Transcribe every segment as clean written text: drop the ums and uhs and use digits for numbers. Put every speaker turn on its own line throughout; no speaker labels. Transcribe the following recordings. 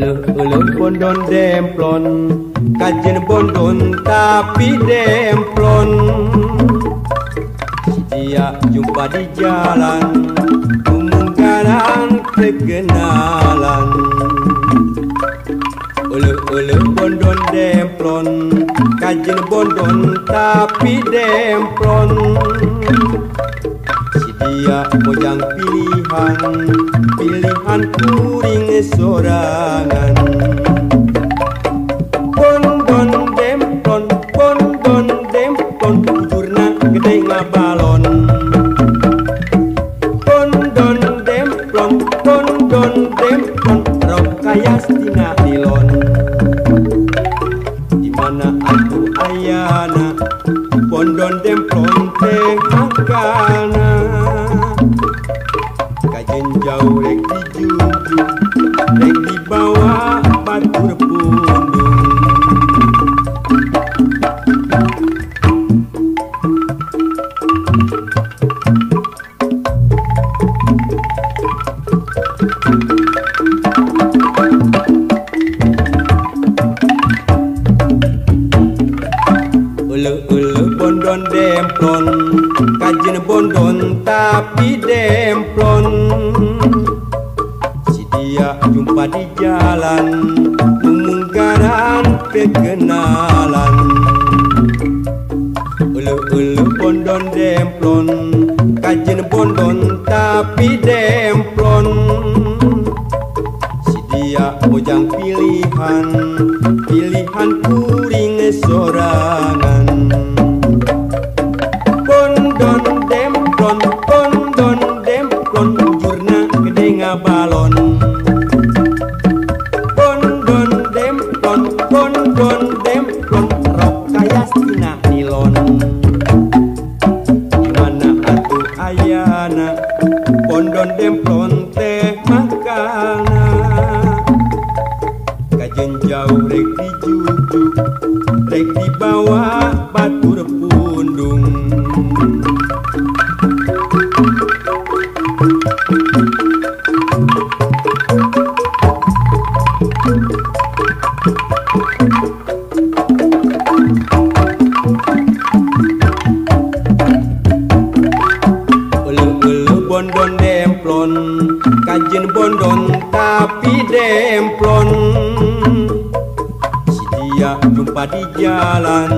Uluh bondon demplon, kajen bondon tapi demplon. Dia jumpa di jalan, kemungkaran kekenalan. Uluh bondon demplon, kajen bondon tapi demplon. Dia mojang pilihan, pilihan kuring sorangan. Bondon demplon, jurna gede ngabalon. Bondon demplon, rok kaya stina nilon. Dimana aku ayana, bondon demplon teh makana. Kajen jauh rek dijunjung, rek dibawa batur pundung. Uluh bondon demplon, kajen bondon tapi demplon. Si dia jumpa di jalan, kemungkaran kekenalan. Uluh bondon demplon, kajen bondon tapi demplon. Si dia mojang pilihan, pilihan kuring sorangan. Bondon demplon, jurna gede ngabalon. Bondon demplon, rok kaya stina nilon. Dimana atuh ayana, bondon demplon teh makana. Kajen jauh rek dijujuk, rek dibawa batur pundung. Uluh bondon demplon, kajen bondon tapi demplon. Si dia jumpa di jalan,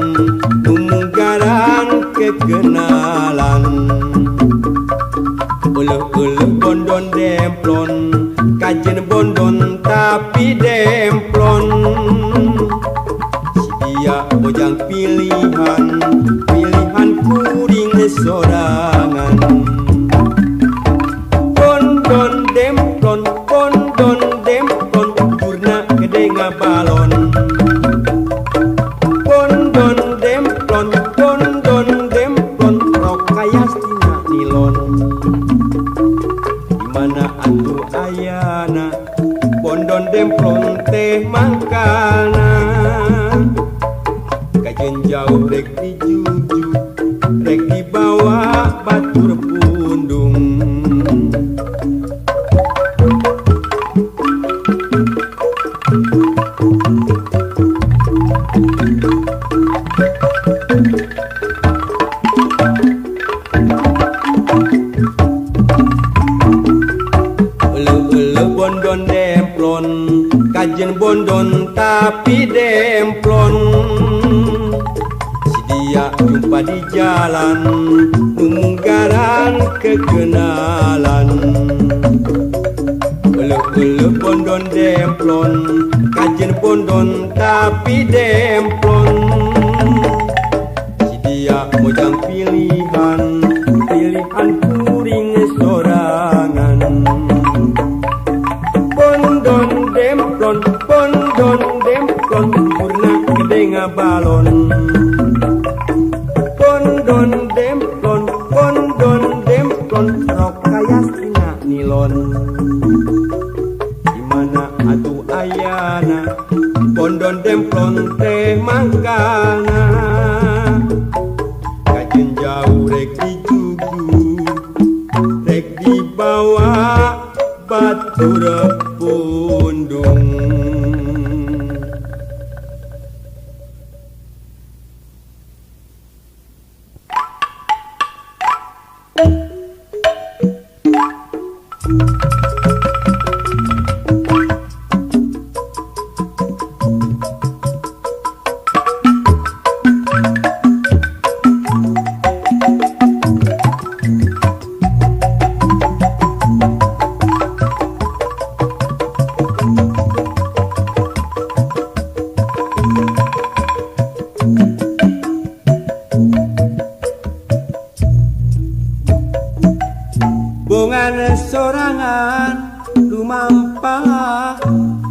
kemungkaran kekenalan. Uluh bondon demplon, kajen bondon tapi demplon. Si dia mojang pilihan, pilihan kuring sorangan. Bondon demplon, jurna gede ngabalon. Bondon demplon, rok kaya stina nilon. Dimana atuh ayana, bondon demplon teh makana. Kajen jauh rek dijujuk, rek dibawa batur pundung. Uluh bondon demplon, kajen bondon tapi demplon. Si dia jumpa di jalan, kemungkaran kekenalan. Uluh bondon demplon, kajen bondon tapi demplon. Si dia mojang pilihan, pilihan kuring sorangan. Bondon demplon, jurna gede ngabalon. Bondon demplon, rok kaya stina nilon. Dimana atuh ayana, bondon demplon teh makana. Kajen jauh rek dijujuk, rek dibawa batur pundung.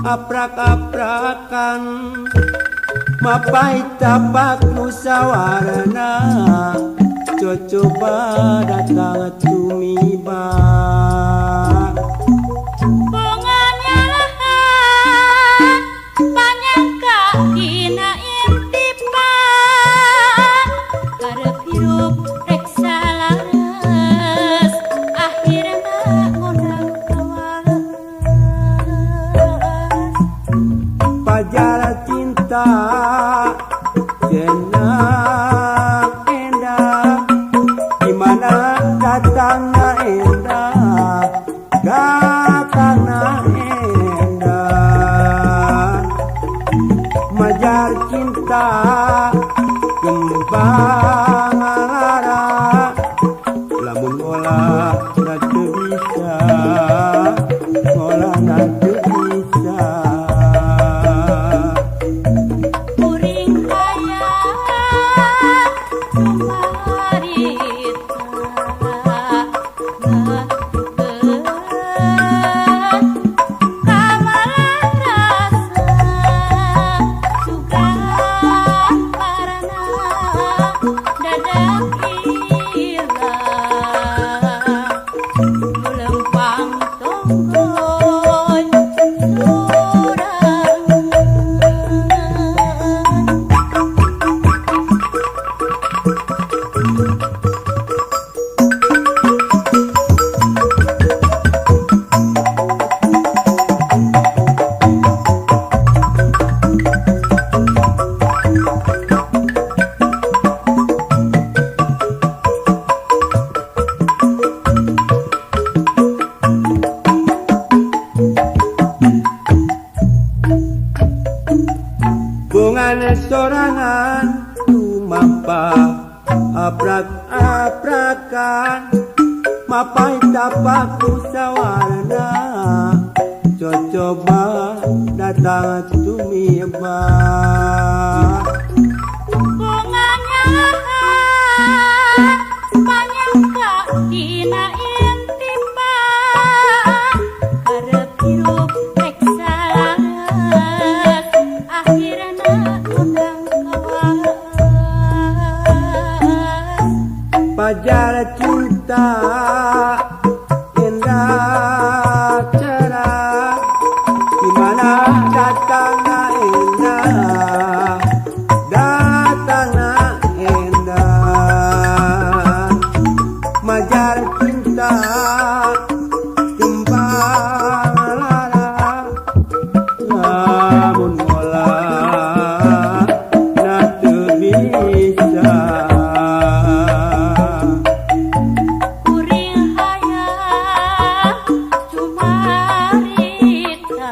aprak-aprakan mapai tapak nusawarna coba datang tumiba
bunganya banyak dina intipa karep hirup reksa laras akhirna ngundang kawalas
pajar cinta senang endah dimana datangnya endah majar cinta kembang lara lamun olah na teu bisa olah na teu bisa
kuring hayang
bungan sorangan tumampa aprak-aprakan mapai tapak usawarna coba datang tumiba
bunganya banyak dina intipa karep hirup reksa laras akhirna ngundang kawalas
pajar cinta indah cerah dimana datangnya endah majar cinta kembang lara lamun olah na teu bisa
kuring hayang cumarita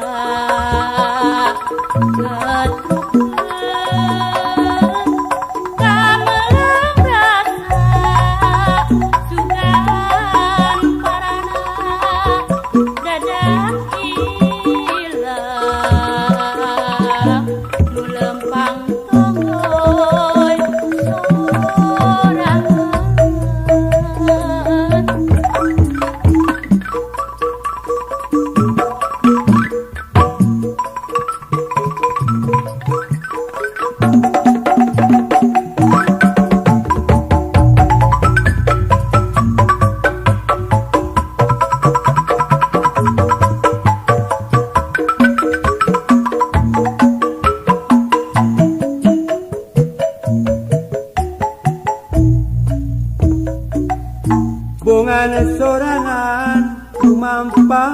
bungan sorangan tumampa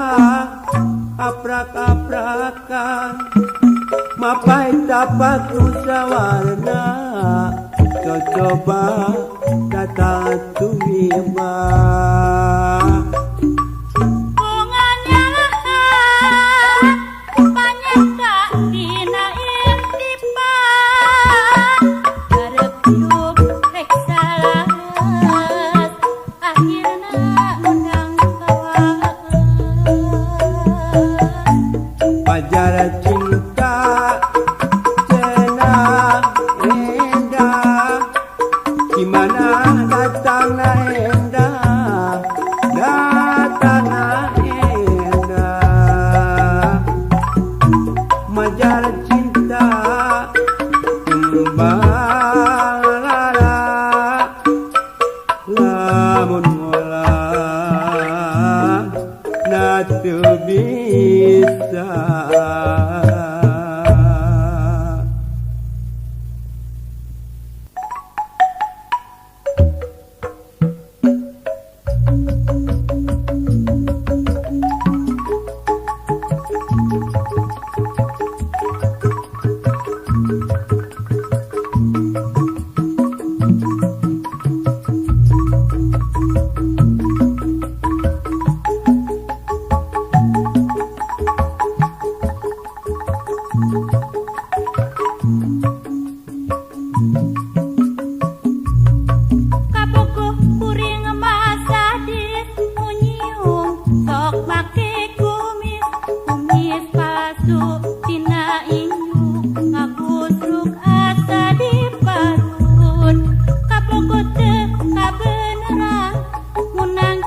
aprak-aprakan mapai tapak usawarna coba datang tumiba
bunganya banyak dina intipa karep hirup reksa laras akhirna ngundang kawalas
pajar cinta senang endah dimana datangnya endah pajar cinta kembali lamun ngolah natu bisa
Kabogoh kuring masadis munyiung sok make kumis kumis palsu tina inyu ngagusruk asa di parut kabogoh teu kabeneran munang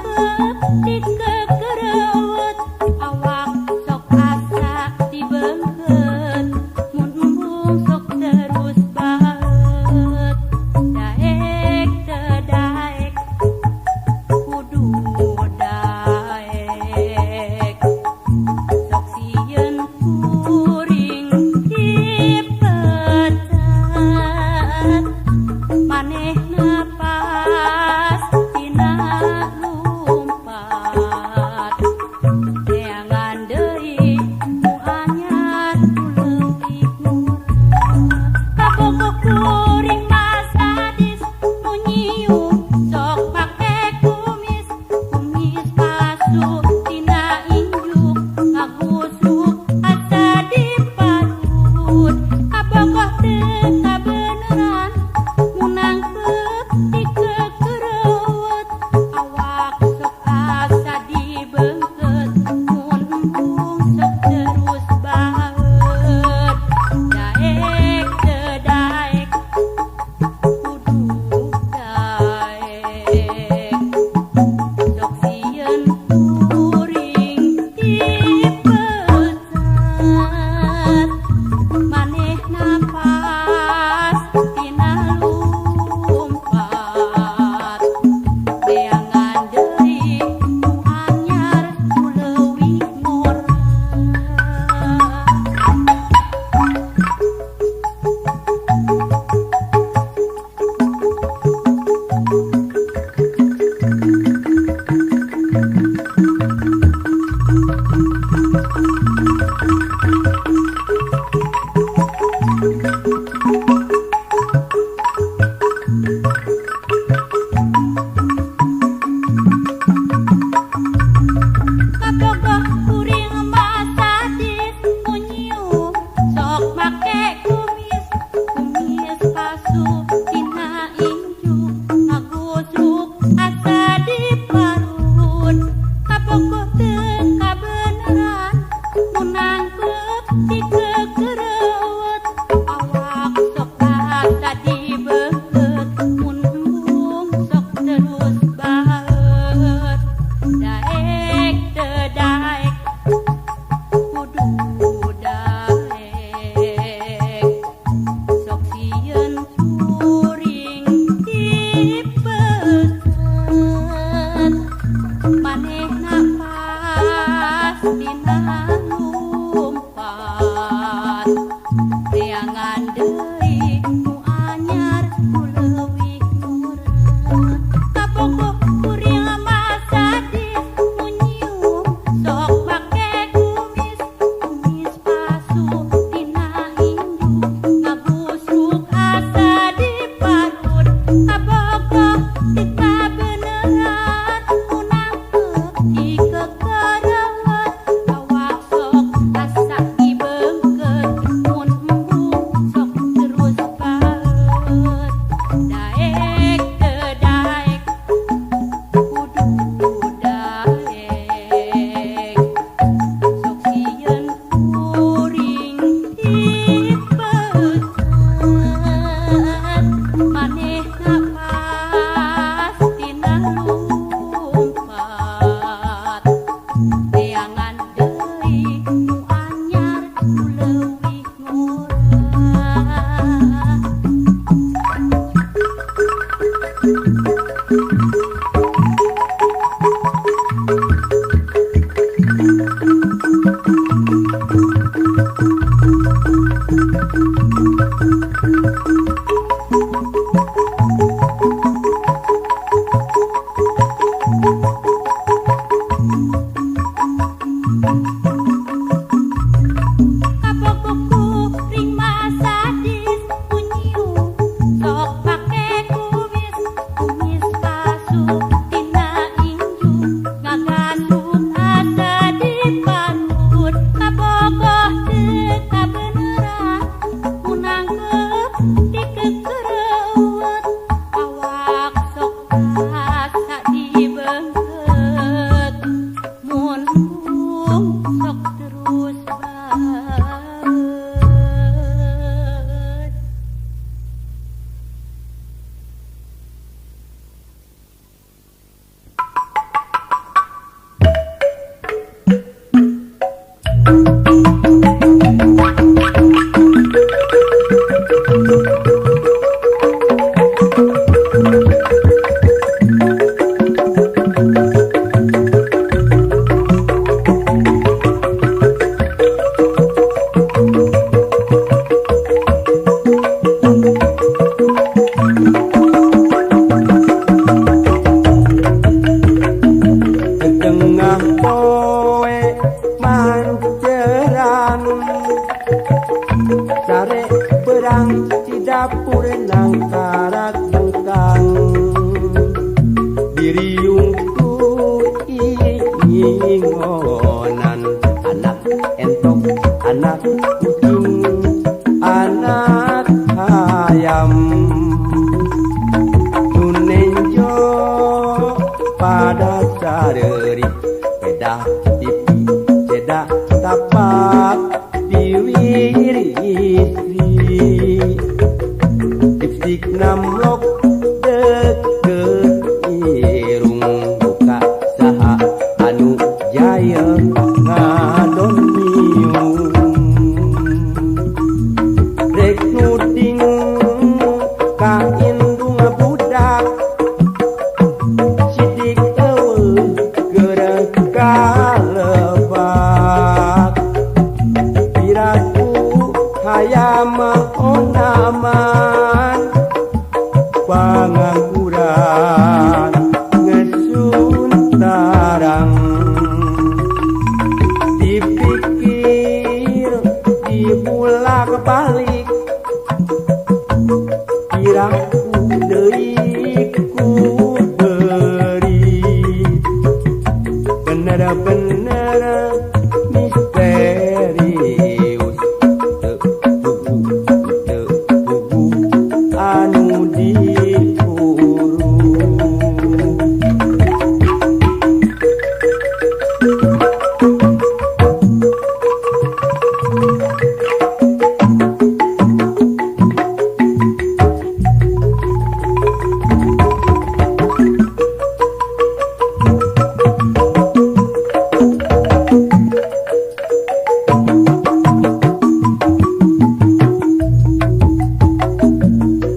dikegerewet awak sok asa dibeungkeut mun embung sok terus baet daek teu daek kudu daek sok sieun kuring dipecat manehna pas tina lumpat neangan deui nu anyar tu leuwih murah kabogoh kuring masadis munyiung sok make kumis kumis palsu tina injuk ngagusruk asa di parut kabogoh teu kabeneran munang dikegerewet awak sok asa dibeungkeut mun embung sok terus baet daek teu daek kudu daek sok sieun kuring dipecat manehna pas tina lumpat neangan deui nu anyar tu leuwih murah kabogoh kuring masadis munyiung sok make kumis kumis palsu tina injuk ngagusruk asa di parut kabogoh teu kabeneran munang dikegerewet awak sok asa dibeungkeut mun embung sok terus baet daek teu daek kudu daek sok sieun kuring dipecat manehna pas tina lumpat
ayam sare berang di dapur nang karat bengkang diriungku ingonan anak entok anak kucing anak ayam nunenjo pada sareri beda tipi beda tapak diwiri istri lipstik namlok deket irung buka saha anu jaya ngadon miung rek nuding ka indung budak sidik eueuh geureuh kalebak piraku hayam onaman pangangguran ngesun tarang dipikir dibulak balik piraku deui ku beri bener-bener misterius teu buku anu diburu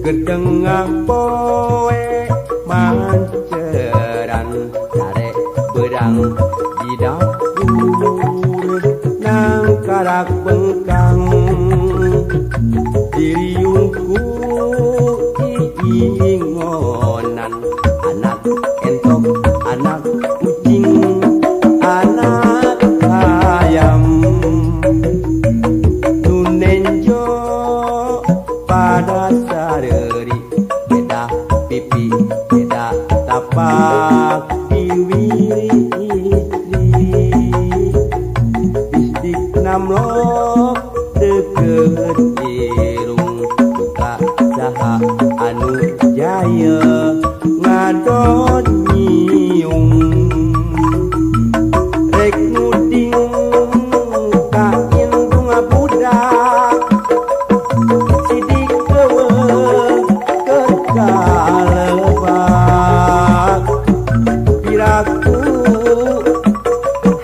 gedengah poe manceran sare berang di dapur nang karak bengkang diriungku ingonan anak entok anak kucing anak ayam nunenjo pada sareri beda pipi beda tapak diwiri istri bistik namlok deket irung buka saha anu jaya ngadon nyiung rek nuding ka indung budak sidik eueuh kalebak piraku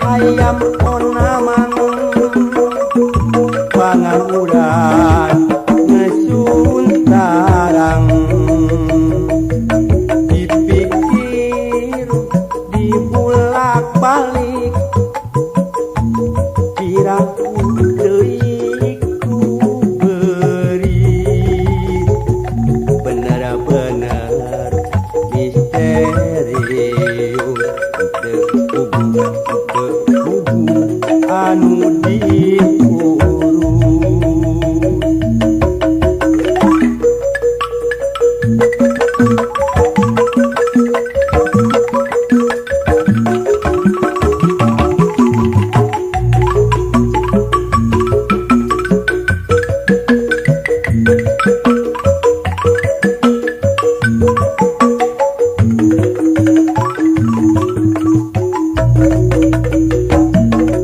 hayam onaman pangangguran ngesun tarang dipikir dibulak balik piraku deui ku beri bener-bener misterius teu buku anu diburu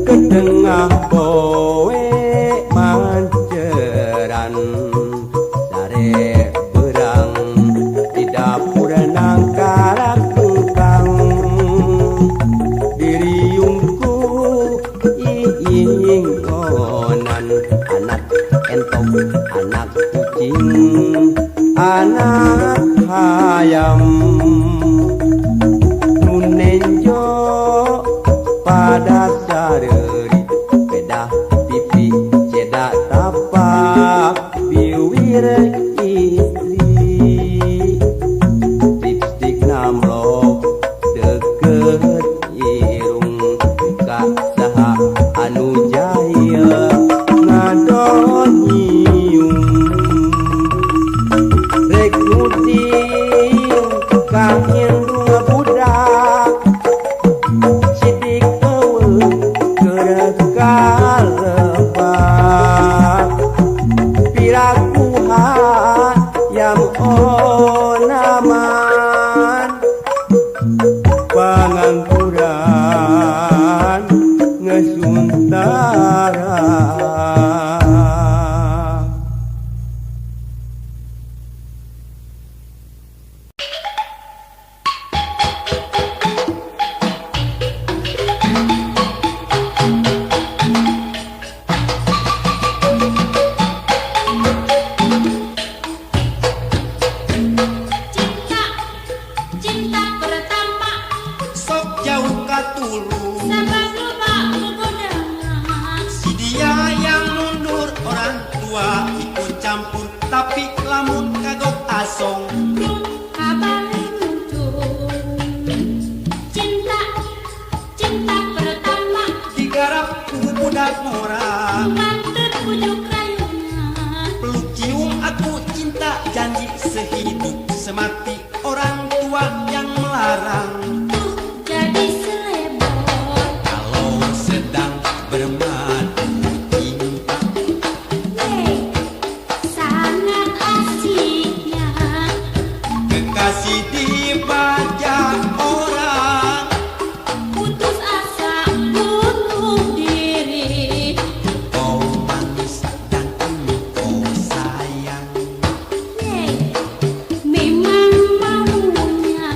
kedengah poe manceran sare berang di dapur nang karak bengkang diriungku ingonan anak entok anak kucing anak ayam nunenjo pada sareri beda pipi ceda tapak biwir istri lipstik namlok deket irung buka saha anu jaya asong.
Kabalik muncul cinta, cinta pertama
Digarap ku budak mora,
mantep pujuk rayunya.
peluk cium aku cinta, janji sehidup semati. Orang tua yang melarang
Tuh jadi selebor.
kalau sedang bermadu cinta.
Yeay, sangat asiknya.
Kekasih dibajak orang,
Putus asa, bunuh diri.
kau manis dan engkau sayang.
Yeay, memang maunya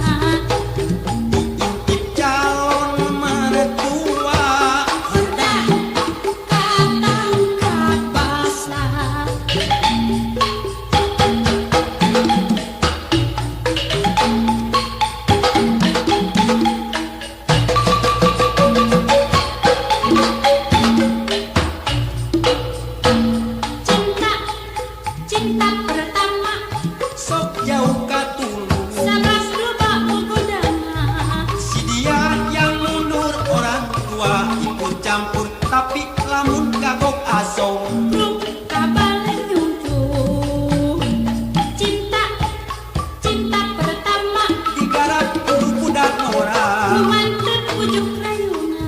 Diintip calon mertua,
hordah katangkap basah. Cinta, cinta pertama
sok jauh katulung.
salah rubah budana.
Si dia yang mundur, orang tua ikut campur. Tapi lamun kagok asong,
Grup kabalik nyuncul cinta, cinta pertama
digarap ku budak orang,
mantep pujuk rayuna.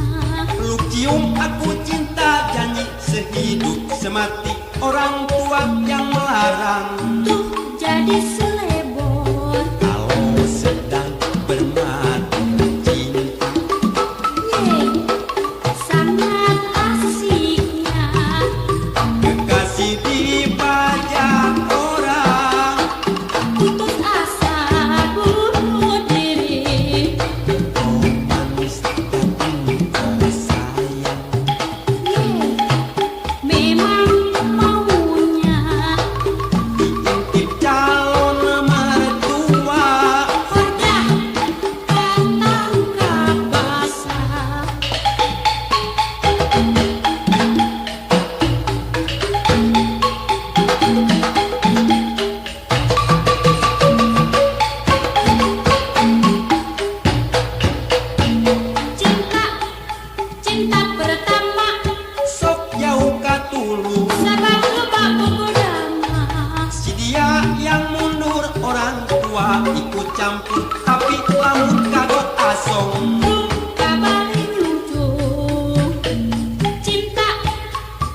peluk cium aku cinta, janji sehidup semati. Orang tua yang melarang
Tuh jadi selebor.
kalau sedang bermadu cinta.
Yeay, sangat asiknya.
Kekasih dibajak orang,
Putus asa, bunuh diri.
kau manis dan engkau sayang.
Yeay, memang maunya
Diintip calon mertua,
hordah katangkap basah. Cinta, cinta pertama
sok jauh katulung.
sabab lupa budana.
Si dia yang mundur, orang tua ikut campur. Tapi lamun kagok asong,
Grup kabalik nyuncul cinta,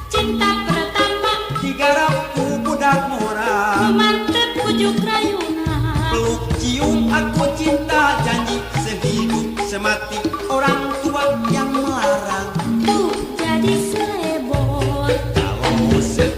cinta pertama
digarap ku budak mora,
mantep pujuk rayuna.
peluk cium aku cinta, janji sehidup semati. Orang tua yang melarang
Tuh jadi selebor.
kalau sedang